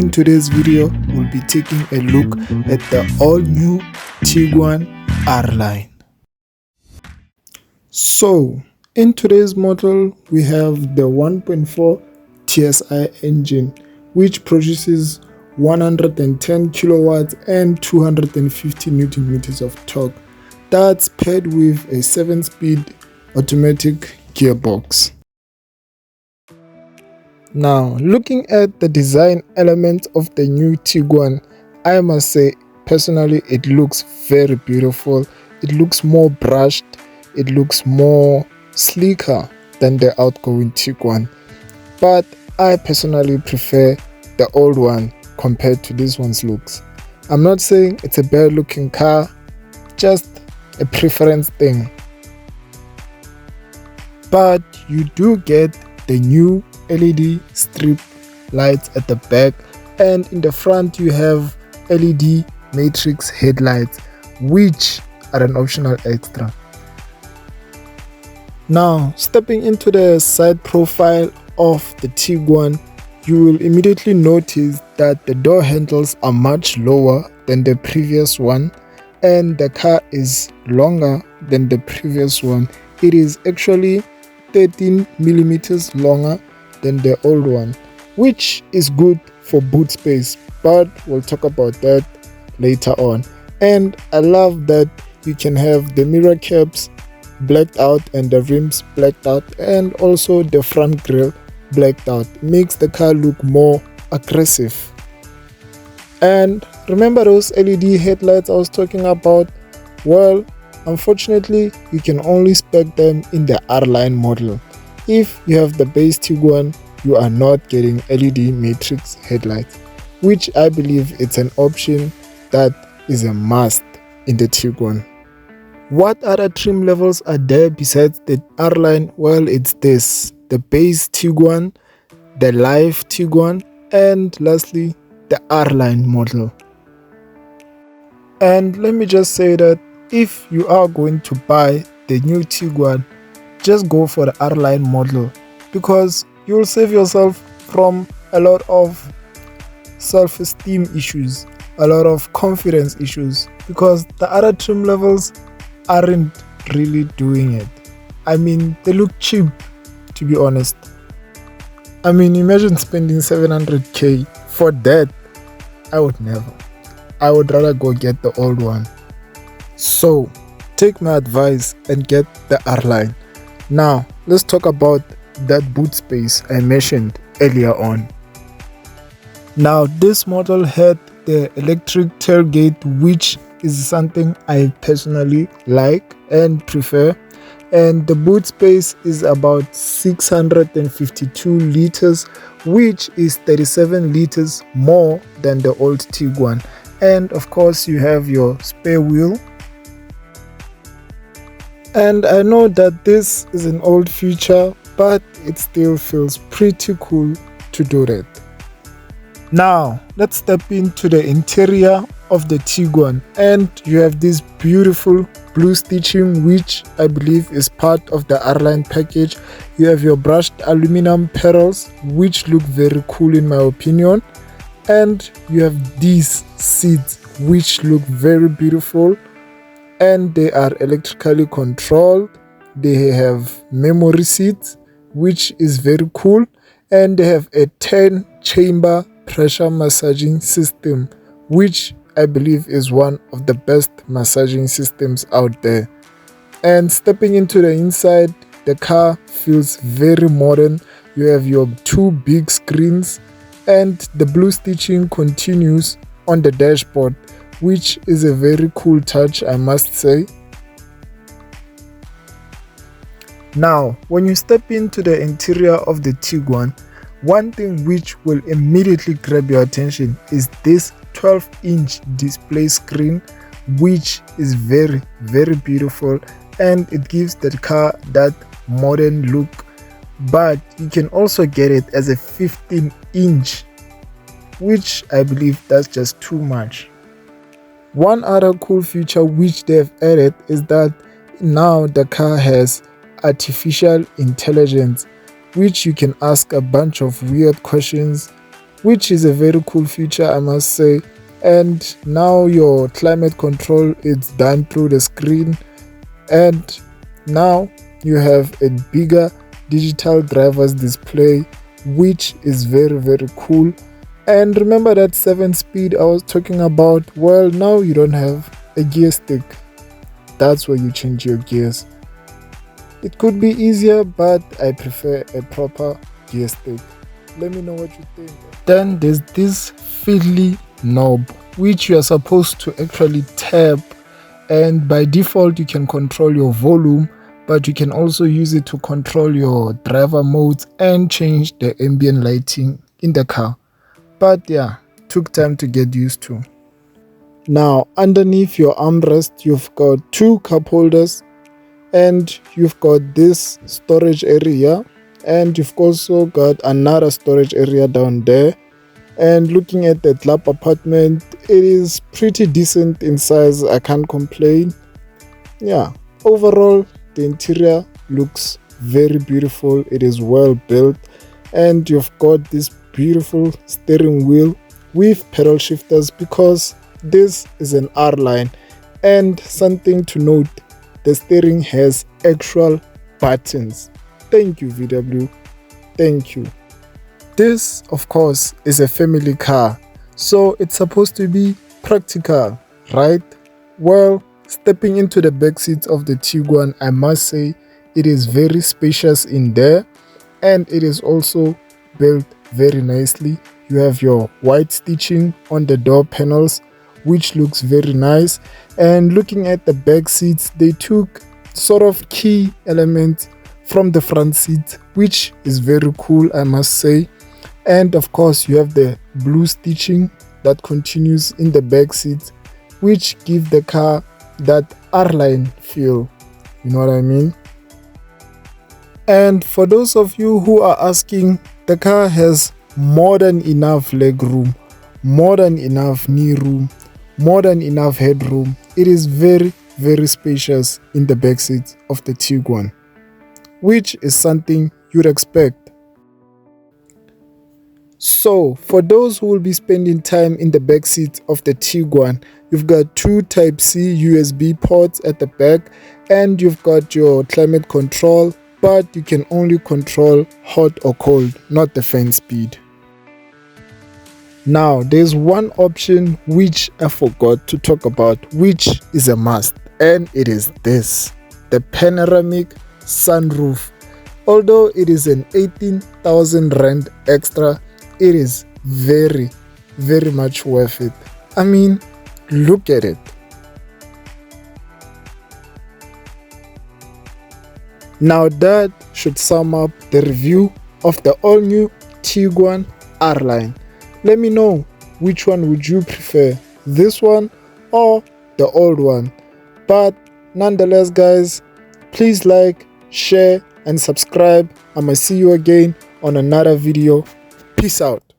In today's video, we'll be taking a look at the all-new Tiguan R-Line. So, in today's model, we have the 1.4 TSI engine, which produces 110 kilowatts and 250 newton meters of torque. That's paired with a 7-speed automatic gearbox. Now, looking at the design elements of the new Tiguan, I must say, personally, it looks very beautiful. It looks more brushed. It looks more sleeker than the outgoing Tiguan. But I personally prefer the old one compared to this one's looks. I'm not saying it's a bad looking car, just a preference thing. But you do get the new LED strip lights at the back, and in the front you have LED matrix headlights, which are an optional extra. Now, stepping into the side profile of the Tiguan, you will immediately notice that the door handles are much lower than the previous one, and the car is longer than the previous one. It is actually 13 millimeters longer than the old one, which is good for boot space, but we'll talk about that later on. And I love that you can have the mirror caps blacked out and the rims blacked out, and also the front grille blacked out. It makes the car look more aggressive. And remember those LED headlights I was talking about? Well, unfortunately, you can only spec them in the R-Line model. If you have the base Tiguan, you are not getting LED matrix headlights, which I believe it's an option that is a must in the Tiguan. What other trim levels are there besides the R-Line? Well, it's this: the base Tiguan, the Live Tiguan, and lastly, the R-Line model. And let me just say that if you are going to buy the new Tiguan, just go for the R-Line model, because you'll save yourself from a lot of self-esteem issues, a lot of confidence issues, because the other trim levels aren't really doing it. I mean, they look cheap, to be honest. I mean, imagine spending 700k for that. I would never. I would rather go get the old one. So, take my advice and get the R-Line. Now, let's talk about that boot space I mentioned earlier on. Now, this model had the electric tailgate, which is something I personally like and prefer, and the boot space is about 652 liters, which is 37 liters more than the old Tiguan. And of course, you have your spare wheel. And I know that this is an old feature, but it still feels pretty cool to do that. Now, let's step into the interior of the Tiguan, and you have this beautiful blue stitching, which I believe is part of the R-Line package. You have your brushed aluminum pedals, which look very cool in my opinion, and you have these seats, which look very beautiful, and they are electrically controlled. They have memory seats, which is very cool, and they have a 10-chamber pressure massaging system, which I believe is one of the best massaging systems out there. And stepping into the inside, the car feels very modern. You have your 2 big screens, and the blue stitching continues on the dashboard, which is a very cool touch, I must say. Now, when you step into the interior of the Tiguan, one thing which will immediately grab your attention is this 12-inch display screen, which is very, very beautiful, and it gives the car that modern look. But you can also get it as a 15-inch, which I believe that's just too much. One other cool feature which they've added is that now the car has artificial intelligence, which you can ask a bunch of weird questions which is a very cool feature, I must say. And now your climate control is done through the screen, and now you have a bigger digital driver's display, which is very cool. And remember that 7-speed I was talking about? Well, now you don't have a gear stick. That's where you change your gears. It could be easier, but I prefer a proper gear stick. Let me know what you think. Then there's this fiddly knob, which you are supposed to actually tap, and by default you can control your volume, but you can also use it to control your driver modes and change the ambient lighting in the car. But yeah, took time to get used to. Now underneath your armrest you've got 2 cup holders, and you've got this storage area, and you've also got another storage area down there. And looking at the club apartment, it is pretty decent in size, I can't complain. Yeah, overall the interior looks very beautiful, it is well built, and you've got this beautiful steering wheel with pedal shifters because this is an R line. And something to note, the steering has actual buttons. Thank you VW, thank you. This of course is a family car, so it's supposed to be practical, right? Well, stepping into the back seat of the Tiguan, I must say it is very spacious in there, and it is also built very nicely. You have your white stitching on the door panels, which looks very nice. And looking at the back seats, they took sort of key elements from the front seat, which is very cool, I must say. And of course you have the blue stitching that continues in the back seat, which give the car that R-line feel, you know what I mean? And for those of you who are asking, the car has more than enough leg room, more than enough knee room, more than enough headroom. It is very spacious in the back seat of the Tiguan, which is something you'd expect. So for those who will be spending time in the back seat of the Tiguan, you've got 2 Type-C USB ports at the back, and you've got your climate control, but you can only control hot or cold, not the fan speed. Now there's one option which I forgot to talk about, which is a must, and it is this, the panoramic sunroof. Although it is an 18,000 rand extra, it is very much worth it. I mean, look at it. Now that should sum up the review of the all new Tiguan R-Line. Let me know, which one would you prefer, this one or the old one? But nonetheless guys, please like, share and subscribe. I'ma see you again on another video. Peace out.